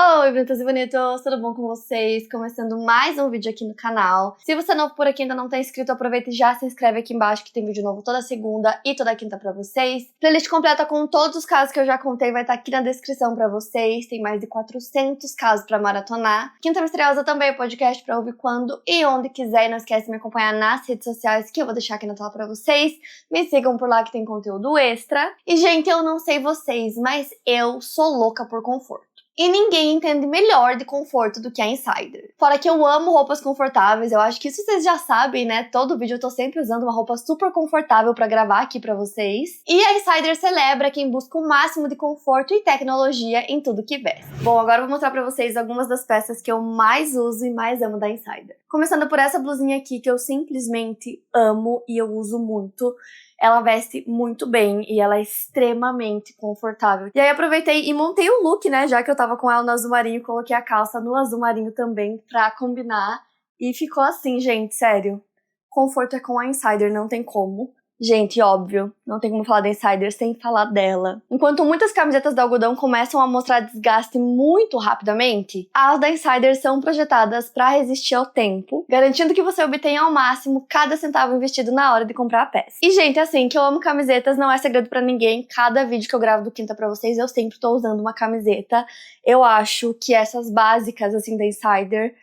Oi, bonitos e bonitos, tudo bom com vocês? Começando mais um vídeo aqui no canal. Se você é novo por aqui e ainda não tá inscrito, aproveita e já se inscreve aqui embaixo que tem vídeo novo toda segunda e toda quinta pra vocês. Playlist completa com todos os casos que eu já contei vai estar aqui na descrição pra vocês. Tem mais de 400 casos pra maratonar. Quinta Misteriosa também é podcast pra ouvir quando e onde quiser. E não esquece de me acompanhar nas redes sociais que eu vou deixar aqui na tela pra vocês. Me sigam por lá que tem conteúdo extra. E, gente, eu não sei vocês, mas eu sou louca por conforto. E ninguém entende melhor de conforto do que a Insider. Fora que eu amo roupas confortáveis, eu acho que isso vocês já sabem, né? Todo vídeo eu tô sempre usando uma roupa super confortável pra gravar aqui pra vocês. E a Insider celebra quem busca o máximo de conforto e tecnologia em tudo que veste. Bom, agora eu vou mostrar pra vocês algumas das peças que eu mais uso e mais amo da Insider. Começando por essa blusinha aqui que eu simplesmente amo e eu uso muito. Ela veste muito bem e ela é extremamente confortável. E aí aproveitei e montei o look, né? Já que eu tava com ela no azul marinho, coloquei a calça no azul marinho também pra combinar. E ficou assim, gente, sério. Conforto é com a Insider, não tem como. Gente, óbvio, não tem como falar da Insider sem falar dela. Enquanto muitas camisetas de algodão começam a mostrar desgaste muito rapidamente, as da Insider são projetadas para resistir ao tempo, garantindo que você obtenha ao máximo cada centavo investido na hora de comprar a peça. E, gente, assim, que eu amo camisetas, não é segredo pra ninguém. Cada vídeo que eu gravo do Quinta pra vocês, eu sempre tô usando uma camiseta. Eu acho que essas básicas, assim, da Insider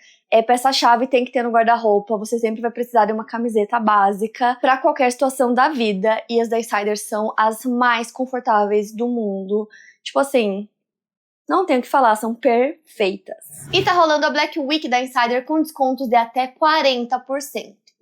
peça-chave tem que ter no guarda-roupa. Você sempre vai precisar de uma camiseta básica para qualquer situação da vida. E as da Insider são as mais confortáveis do mundo. Tipo assim, não tenho o que falar, são perfeitas. E tá rolando a Black Week da Insider com descontos de até 40%.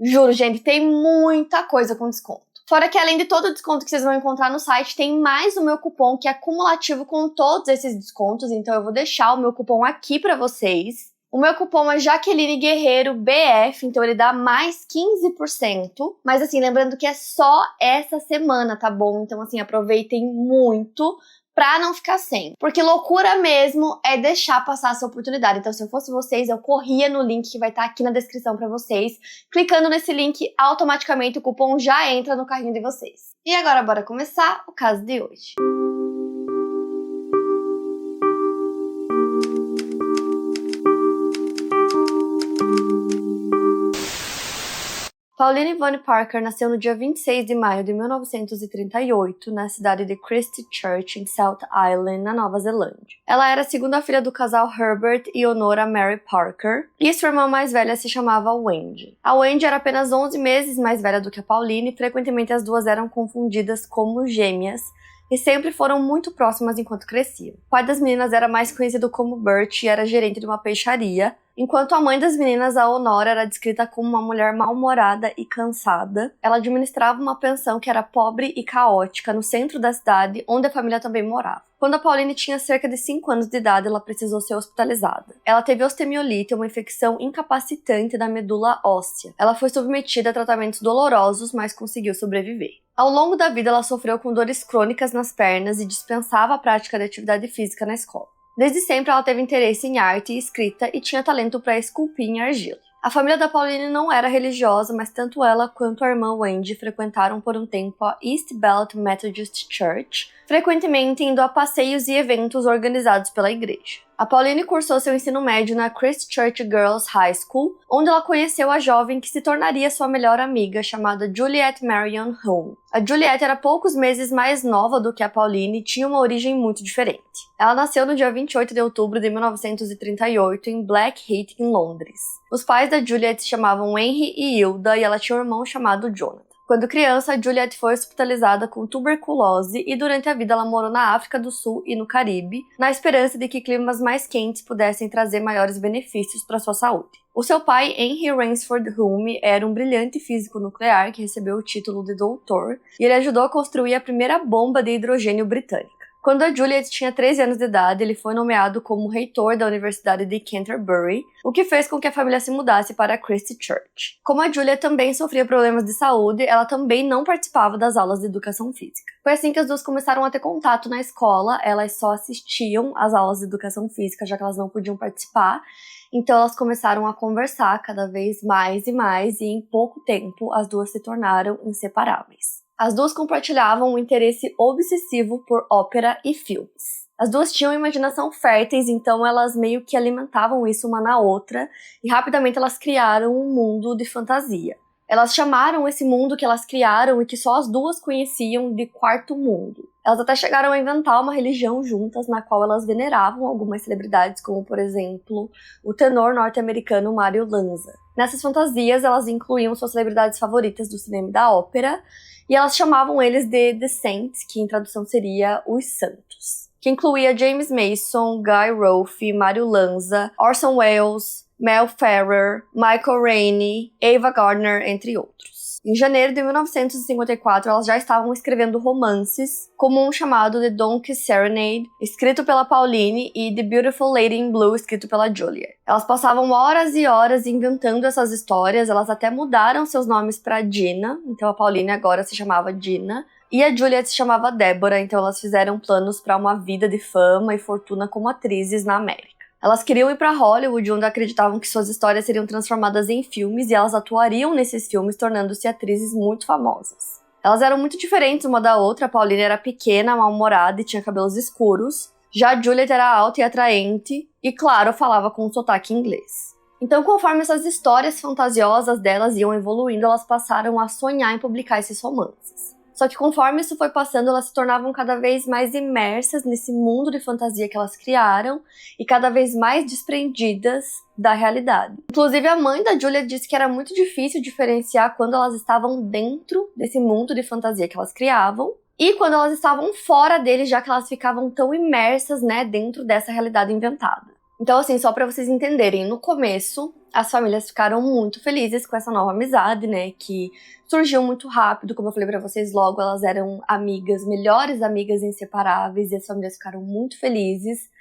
Juro, gente, tem muita coisa com desconto. Fora que além de todo o desconto que vocês vão encontrar no site, tem mais o meu cupom que é acumulativo com todos esses descontos. Então eu vou deixar o meu cupom aqui pra vocês. O meu cupom é Jaqueline Guerreiro BF, então ele dá mais 15%. Mas assim, lembrando que é só essa semana, tá bom? Então assim, aproveitem muito pra não ficar sem. Porque loucura mesmo é deixar passar essa oportunidade. Então se eu fosse vocês, eu corria no link que vai estar aqui na descrição pra vocês. Clicando nesse link, automaticamente o cupom já entra no carrinho de vocês. E agora bora começar o caso de hoje. Pauline Yvonne Parker nasceu no dia 26 de maio de 1938 na cidade de Christchurch, em South Island, na Nova Zelândia. Ela era a segunda filha do casal Herbert e Honora Mary Parker, e sua irmã mais velha se chamava Wendy. A Wendy era apenas 11 meses mais velha do que a Pauline e frequentemente as duas eram confundidas como gêmeas, e sempre foram muito próximas enquanto cresciam. O pai das meninas era mais conhecido como Bert e era gerente de uma peixaria, enquanto a mãe das meninas, a Honora, era descrita como uma mulher mal-humorada e cansada. Ela administrava uma pensão que era pobre e caótica no centro da cidade, onde a família também morava. Quando a Pauline tinha cerca de 5 anos de idade, ela precisou ser hospitalizada. Ela teve osteomielite, uma infecção incapacitante da medula óssea. Ela foi submetida a tratamentos dolorosos, mas conseguiu sobreviver. Ao longo da vida, ela sofreu com dores crônicas nas pernas e dispensava a prática de atividade física na escola. Desde sempre, ela teve interesse em arte e escrita e tinha talento para esculpir em argila. A família da Pauline não era religiosa, mas tanto ela quanto a irmã Wendy frequentaram por um tempo a East Belt Methodist Church, frequentemente indo a passeios e eventos organizados pela igreja. A Pauline cursou seu ensino médio na Christchurch Girls High School, onde ela conheceu a jovem que se tornaria sua melhor amiga, chamada Juliette Marion Home. A Juliette era poucos meses mais nova do que a Pauline e tinha uma origem muito diferente. Ela nasceu no dia 28 de outubro de 1938 em Blackheath, em Londres. Os pais da Juliette se chamavam Henry e Hilda e ela tinha um irmão chamado Jonathan. Quando criança, a Juliette foi hospitalizada com tuberculose e durante a vida ela morou na África do Sul e no Caribe, na esperança de que climas mais quentes pudessem trazer maiores benefícios para sua saúde. O seu pai, Henry Rainsford Hume, era um brilhante físico nuclear que recebeu o título de doutor, e ele ajudou a construir a primeira bomba de hidrogênio britânica. Quando a Juliette tinha 13 anos de idade, ele foi nomeado como reitor da Universidade de Canterbury, o que fez com que a família se mudasse para Christchurch. Como a Juliette também sofria problemas de saúde, ela também não participava das aulas de educação física. Foi assim que as duas começaram a ter contato na escola, elas só assistiam às aulas de educação física, já que elas não podiam participar. Então elas começaram a conversar cada vez mais e em pouco tempo as duas se tornaram inseparáveis. As duas compartilhavam um interesse obsessivo por ópera e filmes. As duas tinham imaginação férteis, então elas meio que alimentavam isso uma na outra, e rapidamente elas criaram um mundo de fantasia. Elas chamaram esse mundo que elas criaram e que só as duas conheciam de Quarto Mundo. Elas até chegaram a inventar uma religião juntas, na qual elas veneravam algumas celebridades, como, por exemplo, o tenor norte-americano Mario Lanza. Nessas fantasias, elas incluíam suas celebridades favoritas do cinema e da ópera, e elas chamavam eles de The Saints, que em tradução seria os Santos, que incluía James Mason, Guy Routh, Mario Lanza, Orson Welles, Mel Ferrer, Michael Rainey, Ava Gardner, entre outros. Em janeiro de 1954, elas já estavam escrevendo romances, como um chamado The Donkey's Serenade, escrito pela Pauline, e The Beautiful Lady in Blue, escrito pela Juliet. Elas passavam horas e horas inventando essas histórias, elas até mudaram seus nomes para Dina, então a Pauline agora se chamava Dina, e a Juliet se chamava Deborah, então elas fizeram planos para uma vida de fama e fortuna como atrizes na América. Elas queriam ir para Hollywood, onde acreditavam que suas histórias seriam transformadas em filmes e elas atuariam nesses filmes, tornando-se atrizes muito famosas. Elas eram muito diferentes uma da outra. A Pauline era pequena, mal-humorada e tinha cabelos escuros. Já a Juliet era alta e atraente e, claro, falava com um sotaque inglês. Então, conforme essas histórias fantasiosas delas iam evoluindo, elas passaram a sonhar em publicar esses romances. Só que conforme isso foi passando, elas se tornavam cada vez mais imersas nesse mundo de fantasia que elas criaram e cada vez mais desprendidas da realidade. Inclusive, a mãe da Julia disse que era muito difícil diferenciar quando elas estavam dentro desse mundo de fantasia que elas criavam e quando elas estavam fora dele, já que elas ficavam tão imersas, né, dentro dessa realidade inventada. Então, assim, só pra vocês entenderem, no começo, as famílias ficaram muito felizes com essa nova amizade, né, que surgiu muito rápido, como eu falei pra vocês, logo elas eram amigas, melhores amigas inseparáveis, e as famílias ficaram muito felizes,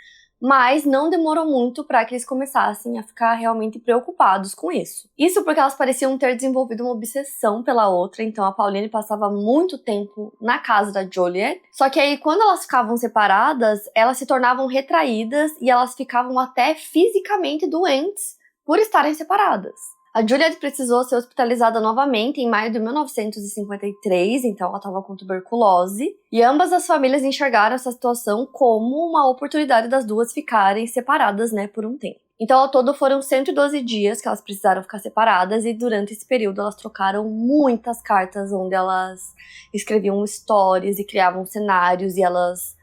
mas não demorou muito pra que eles começassem a ficar realmente preocupados com isso. Isso porque elas pareciam ter desenvolvido uma obsessão pela outra, então a Pauline passava muito tempo na casa da Juliet, só que aí quando elas ficavam separadas, elas se tornavam retraídas e elas ficavam até fisicamente doentes por estarem separadas. A Juliet precisou ser hospitalizada novamente em maio de 1953, então ela estava com tuberculose, e ambas as famílias enxergaram essa situação como uma oportunidade das duas ficarem separadas, né, por um tempo. Então, ao todo, foram 112 dias que elas precisaram ficar separadas, e durante esse período elas trocaram muitas cartas, onde elas escreviam histórias e criavam cenários, e elas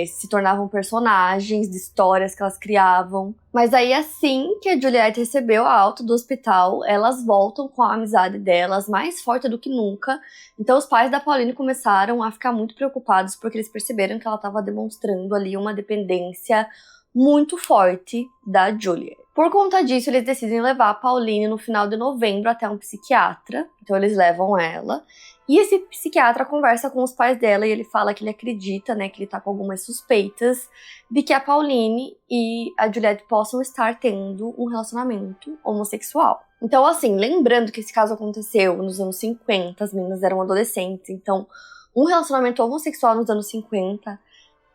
se tornavam personagens de histórias que elas criavam. Mas aí, assim que a Juliet recebeu a alta do hospital, elas voltam com a amizade delas mais forte do que nunca. Então os pais da Pauline começaram a ficar muito preocupados, porque eles perceberam que ela estava demonstrando ali uma dependência muito forte da Juliet. Por conta disso, eles decidem levar a Pauline no final de novembro até um psiquiatra. Então eles levam ela. E esse psiquiatra conversa com os pais dela e ele fala que ele acredita, né, que ele tá com algumas suspeitas de que a Pauline e a Juliet possam estar tendo um relacionamento homossexual. Então, assim, lembrando que esse caso aconteceu nos anos 50, as meninas eram adolescentes, então um relacionamento homossexual nos anos 50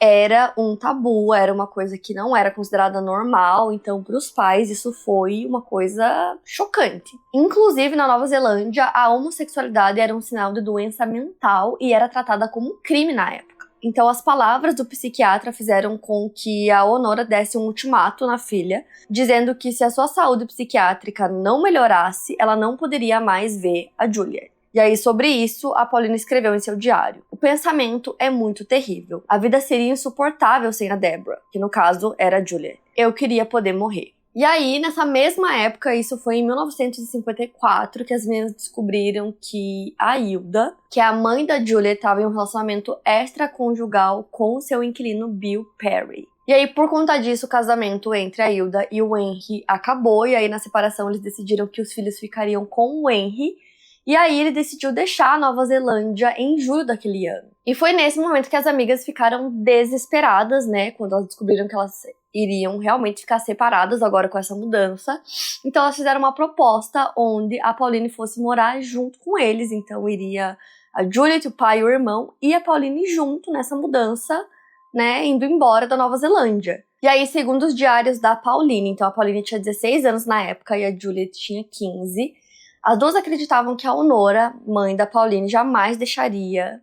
era um tabu, era uma coisa que não era considerada normal, então para os pais isso foi uma coisa chocante. Inclusive na Nova Zelândia, a homossexualidade era um sinal de doença mental e era tratada como um crime na época. Então as palavras do psiquiatra fizeram com que a Honora desse um ultimato na filha, dizendo que se a sua saúde psiquiátrica não melhorasse, ela não poderia mais ver a Juliet. E aí, sobre isso, a Pauline escreveu em seu diário: "O pensamento é muito terrível. A vida seria insuportável sem a Deborah", que no caso era a Juliet. "Eu queria poder morrer." E aí, nessa mesma época, isso foi em 1954, que as meninas descobriram que a Hilda, que é a mãe da Juliet, estava em um relacionamento extraconjugal com o seu inquilino Bill Perry. E aí, por conta disso, o casamento entre a Hilda e o Henry acabou, e aí na separação eles decidiram que os filhos ficariam com o Henry. E aí ele decidiu deixar a Nova Zelândia em julho daquele ano. E foi nesse momento que as amigas ficaram desesperadas, né? Quando elas descobriram que elas iriam realmente ficar separadas agora com essa mudança. Então elas fizeram uma proposta onde a Pauline fosse morar junto com eles. Então iria a Juliet, o pai e o irmão, e a Pauline junto nessa mudança, né? Indo embora da Nova Zelândia. E aí, segundo os diários da Pauline, então a Pauline tinha 16 anos na época e a Juliet tinha 15. As duas acreditavam que a Honora, mãe da Pauline, jamais deixaria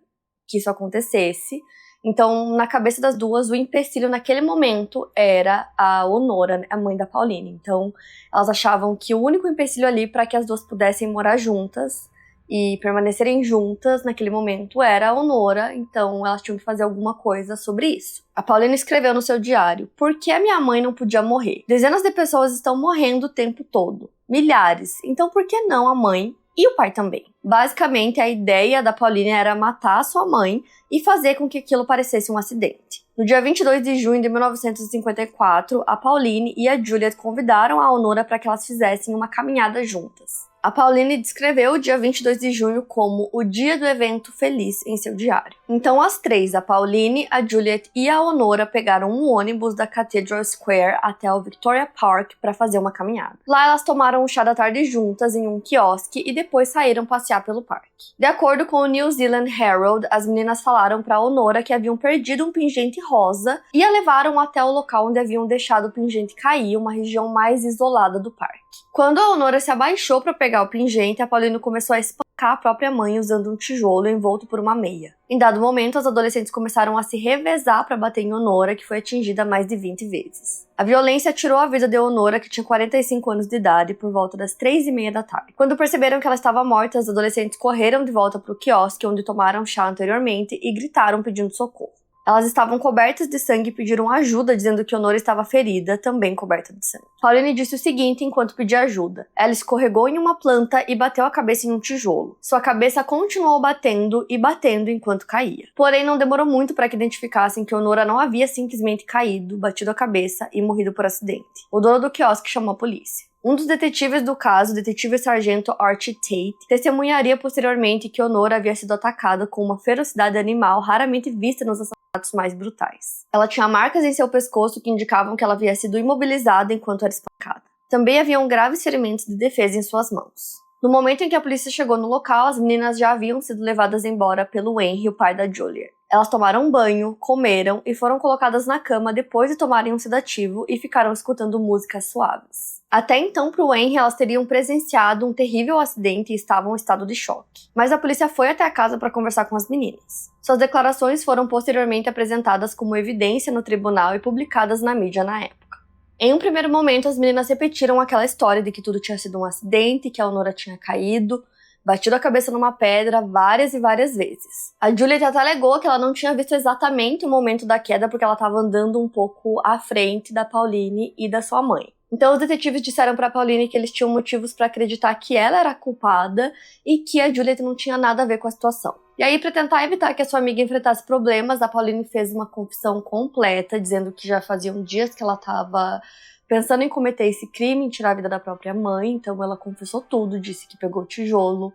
que isso acontecesse. Então, na cabeça das duas, o empecilho naquele momento era a Honora, a mãe da Pauline. Então, elas achavam que o único empecilho ali para que as duas pudessem morar juntas e permanecerem juntas naquele momento era a Honora, então elas tinham que fazer alguma coisa sobre isso. A Pauline escreveu no seu diário: "Por que a minha mãe não podia morrer? Dezenas de pessoas estão morrendo o tempo todo. Milhares. Então por que não a mãe e o pai também?" Basicamente, a ideia da Pauline era matar a sua mãe e fazer com que aquilo parecesse um acidente. No dia 22 de junho de 1954, a Pauline e a Juliet convidaram a Honora para que elas fizessem uma caminhada juntas. A Pauline descreveu o dia 22 de junho como o dia do evento feliz em seu diário. Então as três, a Pauline, a Juliet e a Honora, pegaram um ônibus da Cathedral Square até o Victoria Park para fazer uma caminhada. Lá elas tomaram um chá da tarde juntas em um quiosque e depois saíram passear pelo parque. De acordo com o New Zealand Herald, as meninas falaram para Honora que haviam perdido um pingente rosa e a levaram até o local onde haviam deixado o pingente cair, uma região mais isolada do parque. Quando a Honora se abaixou para pegar o pingente, a Pauline começou a espancar a própria mãe usando um tijolo envolto por uma meia. Em dado momento, as adolescentes começaram a se revezar para bater em Honora, que foi atingida mais de 20 vezes. A violência tirou a vida de Honora, que tinha 45 anos de idade, por volta das 3h30 da tarde. Quando perceberam que ela estava morta, as adolescentes correram de volta para o quiosque onde tomaram chá anteriormente e gritaram pedindo socorro. Elas estavam cobertas de sangue e pediram ajuda, dizendo que Honora estava ferida, também coberta de sangue. Pauline disse o seguinte enquanto pedia ajuda: "Ela escorregou em uma planta e bateu a cabeça em um tijolo. Sua cabeça continuou batendo e batendo enquanto caía." Porém, não demorou muito para que identificassem que Honora não havia simplesmente caído, batido a cabeça e morrido por acidente. O dono do quiosque chamou a polícia. Um dos detetives do caso, o detetive sargento Archie Tate, testemunharia posteriormente que Honora havia sido atacada com uma ferocidade animal raramente vista nos assassinatos mais brutais. Ela tinha marcas em seu pescoço que indicavam que ela havia sido imobilizada enquanto era espancada. Também haviam graves ferimentos de defesa em suas mãos. No momento em que a polícia chegou no local, as meninas já haviam sido levadas embora pelo Henry, o pai da Juliet. Elas tomaram um banho, comeram e foram colocadas na cama depois de tomarem um sedativo e ficaram escutando músicas suaves. Até então, para o Henry, elas teriam presenciado um terrível acidente e estavam em estado de choque. Mas a polícia foi até a casa para conversar com as meninas. Suas declarações foram posteriormente apresentadas como evidência no tribunal e publicadas na mídia na época. Em um primeiro momento, as meninas repetiram aquela história de que tudo tinha sido um acidente, que a Honora tinha caído, batido a cabeça numa pedra várias e várias vezes. A Juliet até alegou que ela não tinha visto exatamente o momento da queda porque ela estava andando um pouco à frente da Pauline e da sua mãe. Então os detetives disseram para Pauline que eles tinham motivos para acreditar que ela era a culpada e que a Juliet não tinha nada a ver com a situação. E aí, para tentar evitar que a sua amiga enfrentasse problemas, a Pauline fez uma confissão completa, dizendo que já faziam dias que ela estava pensando em cometer esse crime, em tirar a vida da própria mãe. Então ela confessou tudo, disse que pegou o tijolo,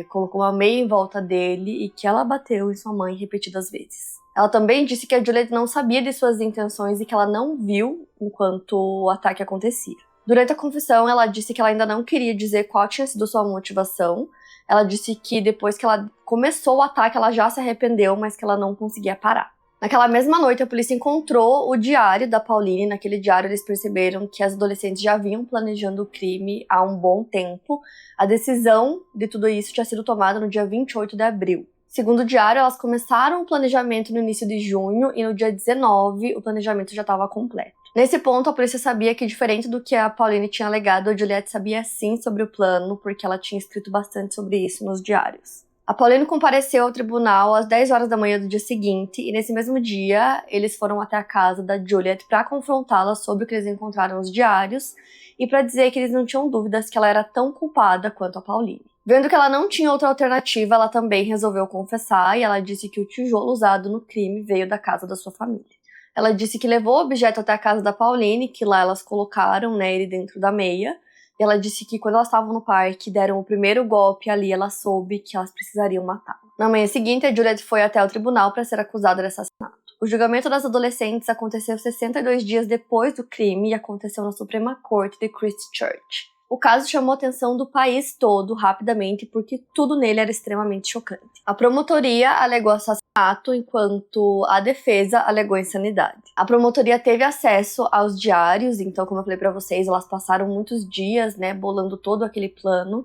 colocou uma meia em volta dele e que ela bateu em sua mãe repetidas vezes. Ela também disse que a Juliet não sabia de suas intenções e que ela não viu enquanto o ataque acontecia. Durante a confissão, ela disse que ela ainda não queria dizer qual tinha sido sua motivação. Ela disse que depois que ela começou o ataque, ela já se arrependeu, mas que ela não conseguia parar. Naquela mesma noite, a polícia encontrou o diário da Pauline. Naquele diário, eles perceberam que as adolescentes já vinham planejando o crime há um bom tempo. A decisão de tudo isso tinha sido tomada no dia 28 de abril. Segundo o diário, elas começaram o planejamento no início de junho e no dia 19 o planejamento já estava completo. Nesse ponto, a polícia sabia que, diferente do que a Pauline tinha alegado, a Juliet sabia sim sobre o plano, porque ela tinha escrito bastante sobre isso nos diários. A Pauline compareceu ao tribunal às 10 horas da manhã do dia seguinte, e nesse mesmo dia, eles foram até a casa da Juliet para confrontá-la sobre o que eles encontraram nos diários e para dizer que eles não tinham dúvidas que ela era tão culpada quanto a Pauline. Vendo que ela não tinha outra alternativa, ela também resolveu confessar e ela disse que o tijolo usado no crime veio da casa da sua família. Ela disse que levou o objeto até a casa da Pauline, que lá elas colocaram, ele dentro da meia. E ela disse que quando elas estavam no parque, deram o primeiro golpe ali, ela soube que elas precisariam matá-la. Na manhã seguinte, a Juliet foi até o tribunal para ser acusada de assassinato. O julgamento das adolescentes aconteceu 62 dias depois do crime e aconteceu na Suprema Corte de Christchurch. O caso chamou a atenção do país todo rapidamente porque tudo nele era extremamente chocante. A promotoria alegou assassinato, enquanto a defesa alegou insanidade. A promotoria teve acesso aos diários, então, como eu falei pra vocês, elas passaram muitos dias, bolando todo aquele plano.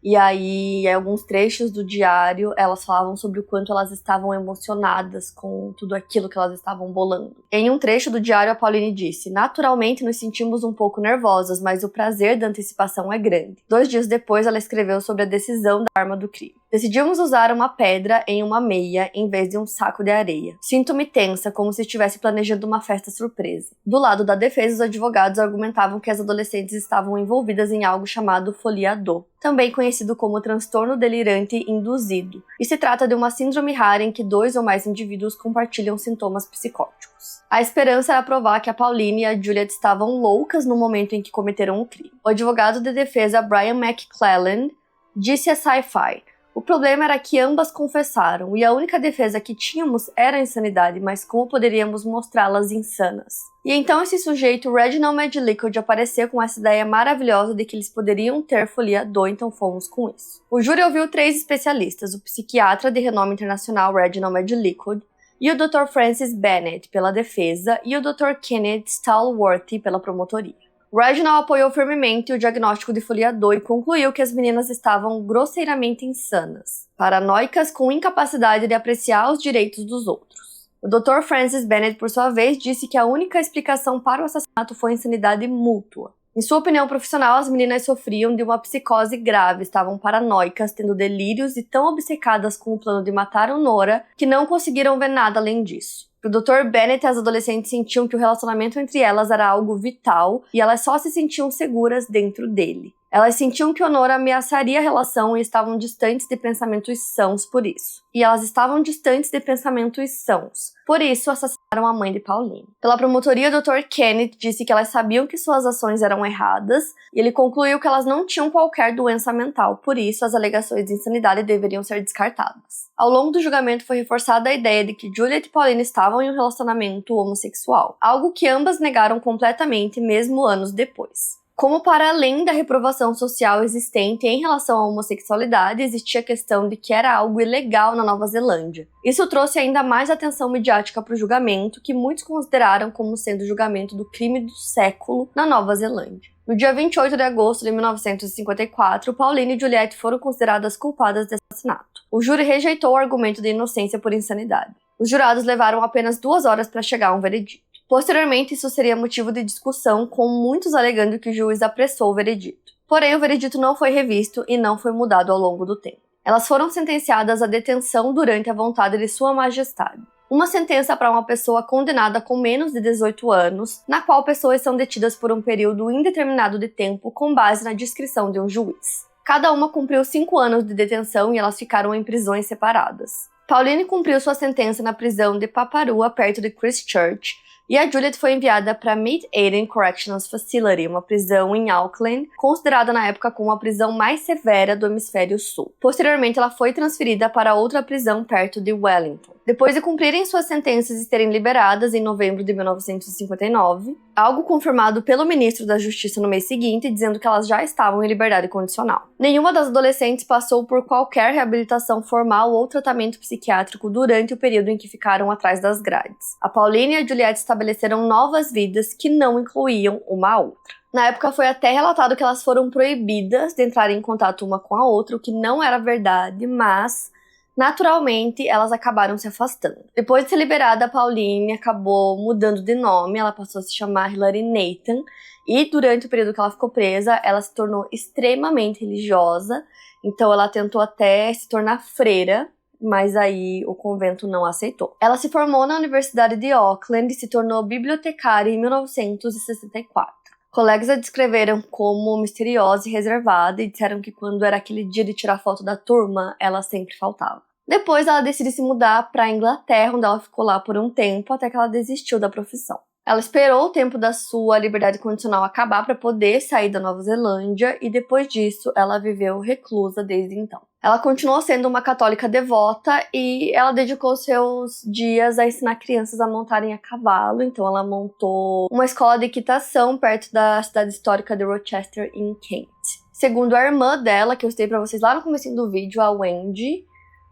E aí, em alguns trechos do diário, elas falavam sobre o quanto elas estavam emocionadas com tudo aquilo que elas estavam bolando. Em um trecho do diário, a Pauline disse: "Naturalmente nos sentimos um pouco nervosas, mas o prazer da antecipação é grande." 2 dias depois, ela escreveu sobre a decisão da arma do crime. "Decidimos usar uma pedra em uma meia em vez de um saco de areia. Sinto-me tensa, como se estivesse planejando uma festa surpresa." Do lado da defesa, os advogados argumentavam que as adolescentes estavam envolvidas em algo chamado folia do, também conhecido como transtorno delirante induzido, e se trata de uma síndrome rara em que 2 ou mais indivíduos compartilham sintomas psicóticos. A esperança era provar que a Pauline e a Juliet estavam loucas no momento em que cometeram o crime. O advogado de defesa Brian McClelland disse a Sci-Fi: "O problema era que ambas confessaram, e a única defesa que tínhamos era a insanidade, mas como poderíamos mostrá-las insanas?" E então esse sujeito, Reginald Medlicold, apareceu com essa ideia maravilhosa de que eles poderiam ter folia do, então fomos com isso. O júri ouviu 3 especialistas: o psiquiatra de renome internacional Reginald Medlicold, e o Dr. Francis Bennett pela defesa, e o Dr. Kenneth Stallworthy pela promotoria. Reginald apoiou firmemente o diagnóstico de folia do e concluiu que as meninas estavam grosseiramente insanas, paranoicas com incapacidade de apreciar os direitos dos outros. O Dr. Francis Bennett, por sua vez, disse que a única explicação para o assassinato foi insanidade mútua. Em sua opinião profissional, as meninas sofriam de uma psicose grave, estavam paranoicas, tendo delírios e tão obcecadas com o plano de matar a Nora que não conseguiram ver nada além disso. O Dr. Bennett e as adolescentes sentiam que o relacionamento entre elas era algo vital e elas só se sentiam seguras dentro dele. Elas sentiam que Honora ameaçaria a relação e estavam distantes de pensamentos sãos por isso. Por isso, assassinaram a mãe de Pauline. Pela promotoria, o Dr. Kenneth disse que elas sabiam que suas ações eram erradas e ele concluiu que elas não tinham qualquer doença mental, por isso as alegações de insanidade deveriam ser descartadas. Ao longo do julgamento foi reforçada a ideia de que Juliet e Pauline estavam em um relacionamento homossexual, algo que ambas negaram completamente mesmo anos depois. Como para além da reprovação social existente em relação à homossexualidade, existia a questão de que era algo ilegal na Nova Zelândia. Isso trouxe ainda mais atenção midiática para o julgamento, que muitos consideraram como sendo o julgamento do crime do século na Nova Zelândia. No dia 28 de agosto de 1954, Pauline e Juliet foram consideradas culpadas de assassinato. O júri rejeitou o argumento de inocência por insanidade. Os jurados levaram apenas 2 horas para chegar a um veredito. Posteriormente, isso seria motivo de discussão, com muitos alegando que o juiz apressou o veredito. Porém, o veredito não foi revisto e não foi mudado ao longo do tempo. Elas foram sentenciadas à detenção durante a vontade de Sua Majestade. Uma sentença para uma pessoa condenada com menos de 18 anos, na qual pessoas são detidas por um período indeterminado de tempo com base na discrição de um juiz. Cada uma cumpriu 5 anos de detenção e elas ficaram em prisões separadas. Pauline cumpriu sua sentença na prisão de Paparua, perto de Christchurch, e a Juliet foi enviada para Mid Eden Correctional Facility, uma prisão em Auckland, considerada na época como a prisão mais severa do hemisfério sul. Posteriormente, ela foi transferida para outra prisão perto de Wellington. Depois de cumprirem suas sentenças e serem liberadas em novembro de 1959, algo confirmado pelo ministro da Justiça no mês seguinte, dizendo que elas já estavam em liberdade condicional. Nenhuma das adolescentes passou por qualquer reabilitação formal ou tratamento psiquiátrico durante o período em que ficaram atrás das grades. A Pauline e a Juliet estabeleceram novas vidas que não incluíam uma a outra. Na época foi até relatado que elas foram proibidas de entrar em contato uma com a outra, o que não era verdade, mas naturalmente, elas acabaram se afastando. Depois de ser liberada, a Pauline acabou mudando de nome, ela passou a se chamar Hilary Nathan, e durante o período que ela ficou presa, ela se tornou extremamente religiosa, então ela tentou até se tornar freira, mas aí o convento não aceitou. Ela se formou na Universidade de Auckland e se tornou bibliotecária em 1964. Colegas a descreveram como misteriosa e reservada e disseram que quando era aquele dia de tirar foto da turma, ela sempre faltava. Depois ela decidiu se mudar para a Inglaterra, onde ela ficou lá por um tempo, até que ela desistiu da profissão. Ela esperou o tempo da sua liberdade condicional acabar para poder sair da Nova Zelândia e depois disso ela viveu reclusa desde então. Ela continuou sendo uma católica devota e ela dedicou seus dias a ensinar crianças a montarem a cavalo, então ela montou uma escola de equitação perto da cidade histórica de Rochester, em Kent. Segundo a irmã dela, que eu citei para vocês lá no começo do vídeo, a Wendy,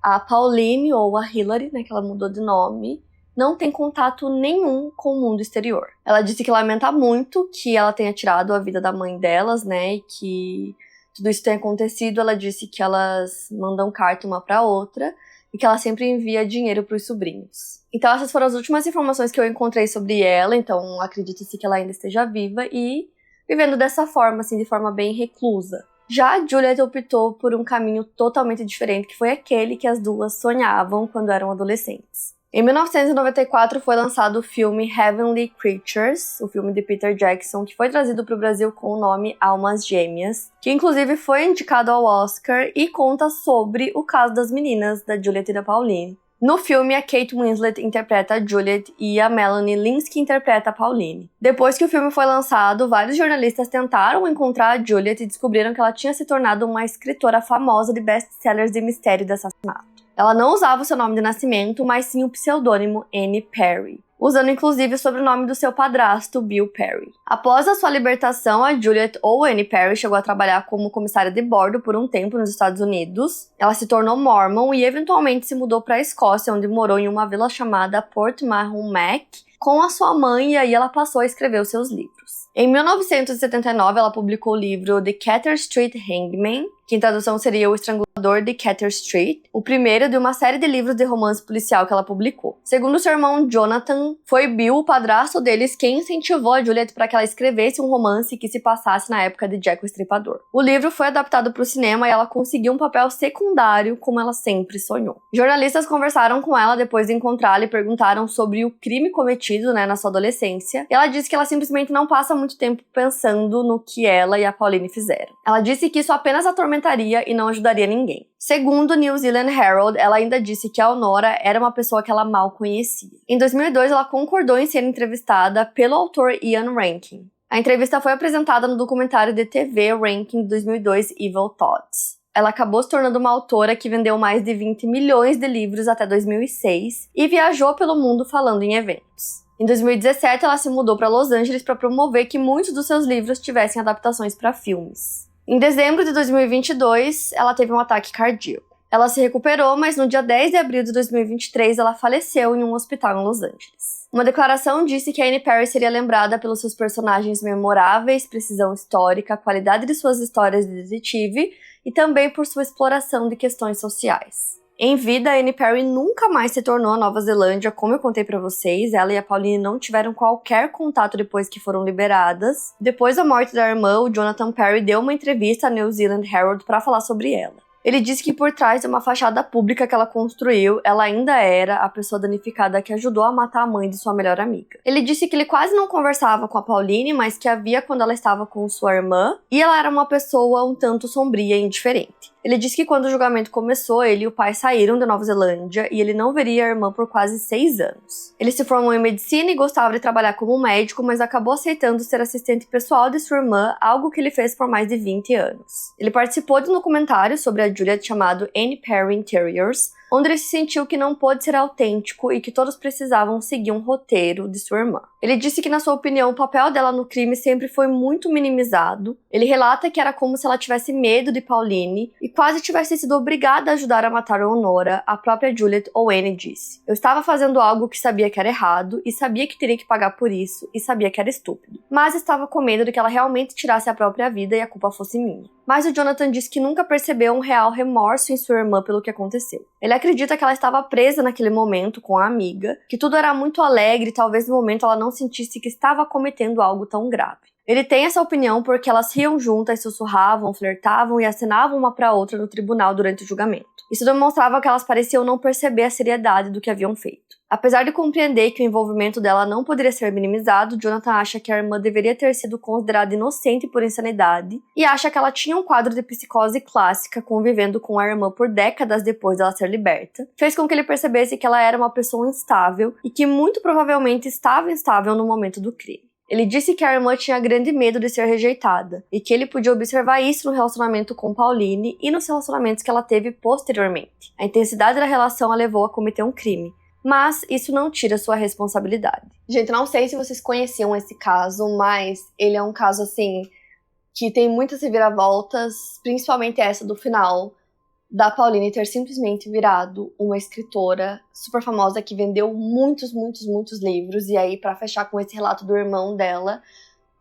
a Pauline, ou a Hilary, né, que ela mudou de nome, não tem contato nenhum com o mundo exterior. Ela disse que lamenta muito que ela tenha tirado a vida da mãe delas, né, e que tudo isso tem acontecido, ela disse que elas mandam carta uma pra outra e que ela sempre envia dinheiro pros sobrinhos. Então essas foram as últimas informações que eu encontrei sobre ela, então acredite-se que ela ainda esteja viva e vivendo dessa forma, assim, de forma bem reclusa. Já a Juliet optou por um caminho totalmente diferente, que foi aquele que as duas sonhavam quando eram adolescentes. Em 1994 foi lançado o filme Heavenly Creatures, o filme de Peter Jackson, que foi trazido para o Brasil com o nome Almas Gêmeas, que inclusive foi indicado ao Oscar e conta sobre o caso das meninas, da Juliet e da Pauline. No filme, a Kate Winslet interpreta a Juliet e a Melanie Lynskey interpreta a Pauline. Depois que o filme foi lançado, vários jornalistas tentaram encontrar a Juliet e descobriram que ela tinha se tornado uma escritora famosa de best-sellers de mistério de assassinato. Ela não usava o seu nome de nascimento, mas sim o pseudônimo Anne Perry, usando inclusive o sobrenome do seu padrasto, Bill Perry. Após a sua libertação, a Juliet ou Anne Perry chegou a trabalhar como comissária de bordo por um tempo nos Estados Unidos. Ela se tornou mormon e eventualmente se mudou para a Escócia, onde morou em uma vila chamada Port Mahon Mac, com a sua mãe, e aí ela passou a escrever os seus livros. Em 1979, ela publicou o livro The Cater Street Hangman, que em tradução seria O Estrangulador de Cater Street, o primeiro de uma série de livros de romance policial que ela publicou. Segundo seu irmão Jonathan, foi Bill, o padrasto deles, quem incentivou a Juliet para que ela escrevesse um romance que se passasse na época de Jack o Estripador. O livro foi adaptado para o cinema e ela conseguiu um papel secundário, como ela sempre sonhou. Jornalistas conversaram com ela depois de encontrá-la e perguntaram sobre o crime cometido, na sua adolescência, e ela disse que ela simplesmente não passa muito tempo pensando no que ela e a Pauline fizeram. Ela disse que isso apenas atormentaria e não ajudaria ninguém. Segundo o New Zealand Herald, ela ainda disse que a Honora era uma pessoa que ela mal conhecia. Em 2002, ela concordou em ser entrevistada pelo autor Ian Rankin. A entrevista foi apresentada no documentário de TV Rankin de 2002, Evil Thoughts. Ela acabou se tornando uma autora que vendeu mais de 20 milhões de livros até 2006 e viajou pelo mundo falando em eventos. Em 2017, ela se mudou para Los Angeles para promover que muitos dos seus livros tivessem adaptações para filmes. Em dezembro de 2022, ela teve um ataque cardíaco. Ela se recuperou, mas no dia 10 de abril de 2023, ela faleceu em um hospital em Los Angeles. Uma declaração disse que a Anne Perry seria lembrada pelos seus personagens memoráveis, precisão histórica, qualidade de suas histórias de detetive e também por sua exploração de questões sociais. Em vida, a Anne Perry nunca mais se tornou a Nova Zelândia, como eu contei pra vocês. Ela e a Pauline não tiveram qualquer contato depois que foram liberadas. Depois da morte da irmã, o Jonathan Perry deu uma entrevista à New Zealand Herald para falar sobre ela. Ele disse que por trás de uma fachada pública que ela construiu, ela ainda era a pessoa danificada que ajudou a matar a mãe de sua melhor amiga. Ele disse que ele quase não conversava com a Pauline, mas que havia quando ela estava com sua irmã, e ela era uma pessoa um tanto sombria e indiferente. Ele disse que quando o julgamento começou, ele e o pai saíram da Nova Zelândia e ele não veria a irmã por quase 6 anos. Ele se formou em medicina e gostava de trabalhar como médico, mas acabou aceitando ser assistente pessoal de sua irmã, algo que ele fez por mais de 20 anos. Ele participou de um documentário sobre a Juliet chamado Anne Perry Interiors, onde ele se sentiu que não pôde ser autêntico e que todos precisavam seguir um roteiro de sua irmã. Ele disse que, na sua opinião, o papel dela no crime sempre foi muito minimizado. Ele relata que era como se ela tivesse medo de Pauline e quase tivesse sido obrigada a ajudar a matar a Honora, a própria Juliet ou Anne disse. Eu estava fazendo algo que sabia que era errado e sabia que teria que pagar por isso e sabia que era estúpido. Mas estava com medo de que ela realmente tirasse a própria vida e a culpa fosse minha. Mas o Jonathan disse que nunca percebeu um real remorso em sua irmã pelo que aconteceu. Ele acredita que ela estava presa naquele momento com a amiga, que tudo era muito alegre e talvez no momento ela não sentisse que estava cometendo algo tão grave. Ele tem essa opinião porque elas riam juntas, sussurravam, flertavam e acenavam uma para outra no tribunal durante o julgamento. Isso demonstrava que elas pareciam não perceber a seriedade do que haviam feito. Apesar de compreender que o envolvimento dela não poderia ser minimizado, Jonathan acha que a irmã deveria ter sido considerada inocente por insanidade e acha que ela tinha um quadro de psicose clássica convivendo com a irmã por décadas depois dela ser liberta. Fez com que ele percebesse que ela era uma pessoa instável e que muito provavelmente estava instável no momento do crime. Ele disse que a irmã tinha grande medo de ser rejeitada e que ele podia observar isso no relacionamento com Pauline e nos relacionamentos que ela teve posteriormente. A intensidade da relação a levou a cometer um crime, mas isso não tira sua responsabilidade. Gente, não sei se vocês conheciam esse caso, mas ele é um caso, assim, que tem muitas reviravoltas, principalmente essa do final, da Pauline ter simplesmente virado uma escritora super famosa que vendeu muitos livros. E aí, pra fechar com esse relato do irmão dela,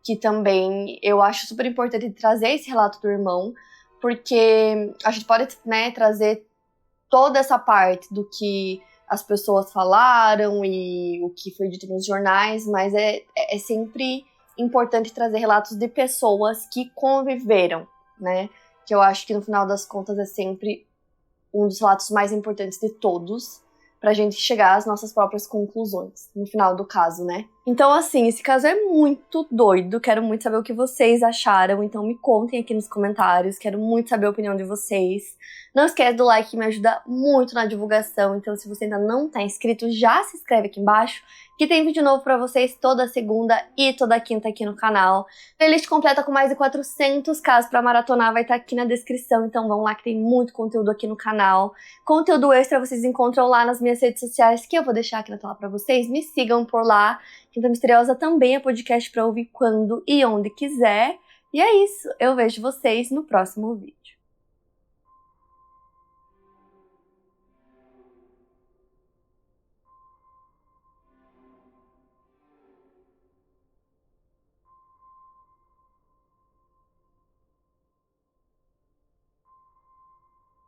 que também eu acho super importante trazer esse relato do irmão, porque a gente pode, né, trazer toda essa parte do que as pessoas falaram e o que foi dito nos jornais, mas é sempre importante trazer relatos de pessoas que conviveram, né? Que eu acho que no final das contas é sempre um dos relatos mais importantes de todos, pra gente chegar às nossas próprias conclusões, no final do caso, né? Então, assim, esse caso é muito doido, quero muito saber o que vocês acharam, então me contem aqui nos comentários, quero muito saber a opinião de vocês. Não esquece do like, que me ajuda muito na divulgação, então se você ainda não tá inscrito, já se inscreve aqui embaixo, que tem vídeo novo pra vocês toda segunda e toda quinta aqui no canal. Playlist completa com mais de 400 casos pra maratonar vai estar aqui na descrição, então vão lá que tem muito conteúdo aqui no canal. Conteúdo extra vocês encontram lá nas minhas redes sociais, que eu vou deixar aqui na tela pra vocês, me sigam por lá. Quinta Misteriosa também é podcast pra ouvir quando e onde quiser. E é isso, eu vejo vocês no próximo vídeo.